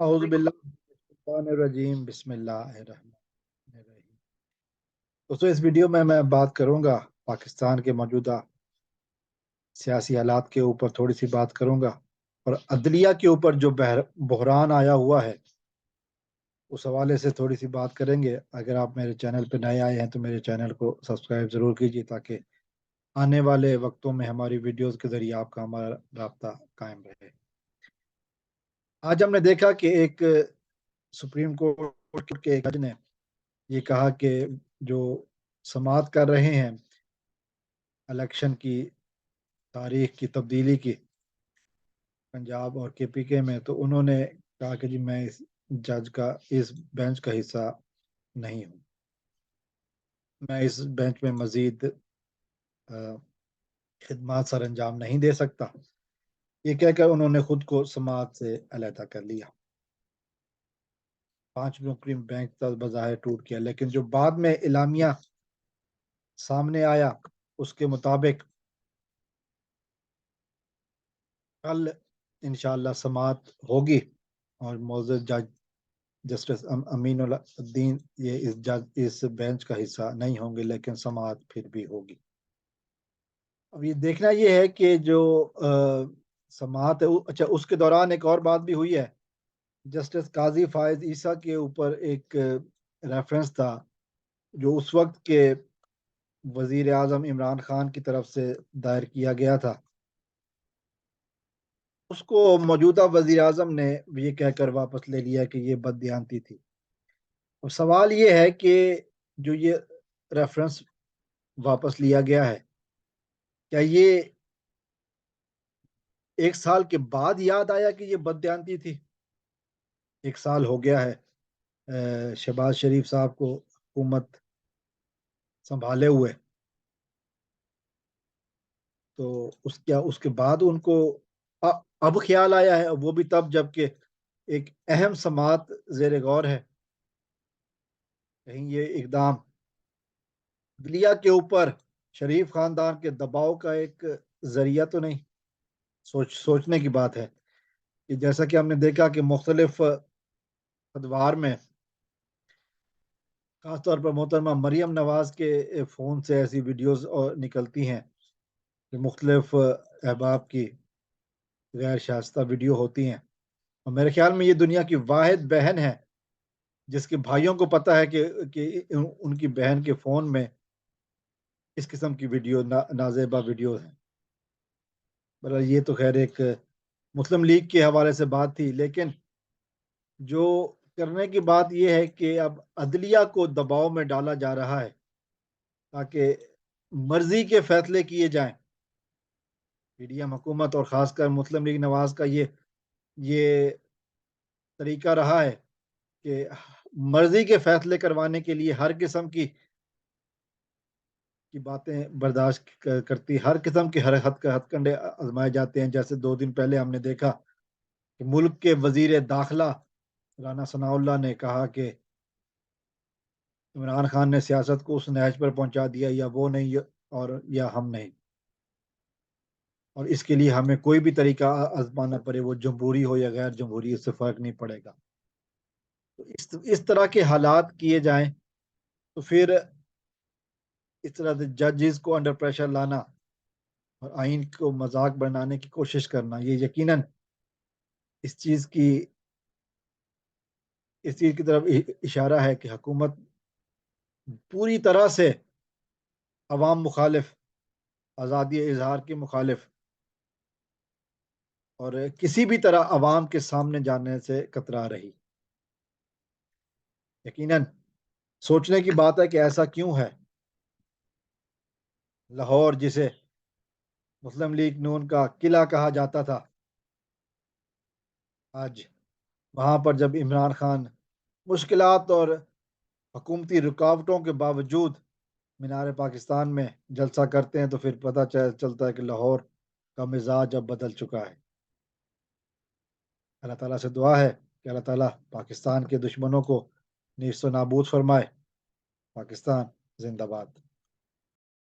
اعوذ باللہ من الشیطان الرجیم بسم اللہ الرحمن الرحیم۔ دوستو اس ویڈیو میں بات کروں گا پاکستان کے موجودہ سیاسی حالات کے اوپر، تھوڑی سی بات کروں گا، اور عدلیہ کے اوپر جو بحران آیا ہوا ہے اس حوالے سے تھوڑی سی بات کریں گے۔ اگر آپ میرے چینل پہ نئے آئے ہیں تو میرے چینل کو سبسکرائب ضرور کیجیے تاکہ آنے والے وقتوں میں ہماری ویڈیوز کے ذریعے آپ کا ہمارا رابطہ قائم رہے۔ آج ہم نے دیکھا کہ ایک سپریم کورٹ کے ایک جج نے یہ کہا کہ جو سماعت کر رہے ہیں الیکشن کی تاریخ کی تبدیلی کی پنجاب اور کے پی کے میں، تو انہوں نے کہا کہ جی میں اس جج کا، اس بینچ کا حصہ نہیں ہوں، میں اس بینچ میں مزید خدمات سر انجام نہیں دے سکتا، یہ کہہ کر انہوں نے خود کو سماعت سے علیحدہ کر لیا۔ 5 نوکری بینک تک بظاہر ٹوٹ گیا، لیکن جو بعد میں اعلامیہ سامنے آیا اس کے مطابق کل انشاءاللہ سماعت ہوگی اور معزز جج جسٹس امین الدین یہ اس بینچ کا حصہ نہیں ہوں گے، لیکن سماعت پھر بھی ہوگی۔ اب یہ دیکھنا یہ ہے کہ جو سماعت ہے، اچھا اس کے دوران ایک اور بات بھی ہوئی ہے، جسٹس قاضی فائز عیسیٰ کے اوپر ایک ریفرنس تھا جو اس وقت کے وزیر اعظم عمران خان کی طرف سے دائر کیا گیا تھا، اس کو موجودہ وزیر اعظم نے یہ کہہ کر واپس لے لیا کہ یہ بددیانتی تھی۔ اور سوال یہ ہے کہ جو یہ ریفرنس واپس لیا گیا ہے، کیا یہ 1 سال کے بعد یاد آیا کہ یہ بددیانتی تھی؟ 1 سال ہو گیا ہے شہباز شریف صاحب کو حکومت سنبھالے ہوئے، تو اس کے بعد ان کو اب خیال آیا ہے، وہ بھی تب جب کہ ایک اہم سماعت زیر غور ہے۔ کہیں یہ اقدام عدلیہ کے اوپر شریف خاندان کے دباؤ کا ایک ذریعہ تو نہیں؟ سوچنے کی بات ہے کہ جیسا کہ ہم نے دیکھا کہ مختلف ادوار میں، خاص طور پر محترمہ مریم نواز کے فون سے ایسی ویڈیوز نکلتی ہیں کہ مختلف احباب کی غیر شائستہ ویڈیو ہوتی ہیں، اور میرے خیال میں یہ دنیا کی واحد بہن ہے جس کے بھائیوں کو پتہ ہے کہ ان کی بہن کے فون میں اس قسم کی ویڈیو، نازیبا ویڈیو ہیں۔ بہرحال یہ تو خیر ایک مسلم لیگ کے حوالے سے بات تھی، لیکن جو کرنے کی بات یہ ہے کہ اب عدلیہ کو دباؤ میں ڈالا جا رہا ہے تاکہ مرضی کے فیصلے کیے جائیں۔ پی ڈی ایم حکومت اور خاص کر مسلم لیگ نواز کا یہ طریقہ رہا ہے کہ مرضی کے فیصلے کروانے کے لیے ہر قسم کی باتیں برداشت کرتی، ہر قسم کے ہتھ کنڈے آزمائے جاتے ہیں۔ جیسے 2 دن پہلے ہم نے دیکھا کہ ملک کے وزیر داخلہ رانا ثناء اللہ نے کہا کہ عمران خان نے سیاست کو اس نہج پر پہنچا دیا، یا وہ نہیں اور یا ہم نہیں، اور اس کے لیے ہمیں کوئی بھی طریقہ آزمانا پڑے، وہ جمہوری ہو یا غیر جمہوری، اس سے فرق نہیں پڑے گا۔ تو اس طرح کے حالات کیے جائیں تو پھر اس طرح سے ججز کو انڈر پریشر لانا اور آئین کو مذاق بنانے کی کوشش کرنا، یہ یقیناً اس چیز کی طرف اشارہ ہے کہ حکومت پوری طرح سے عوام مخالف، آزادی اظہار کے مخالف، اور کسی بھی طرح عوام کے سامنے جانے سے کترا رہی۔ یقیناً سوچنے کی بات ہے کہ ایسا کیوں ہے؟ لاہور جسے مسلم لیگ نون کا قلعہ کہا جاتا تھا، آج وہاں پر جب عمران خان مشکلات اور حکومتی رکاوٹوں کے باوجود مینار پاکستان میں جلسہ کرتے ہیں تو پھر پتہ چلتا ہے کہ لاہور کا مزاج اب بدل چکا ہے۔ اللہ تعالیٰ سے دعا ہے کہ اللہ تعالیٰ پاکستان کے دشمنوں کو نیست و نابود فرمائے۔ پاکستان زندہ باد۔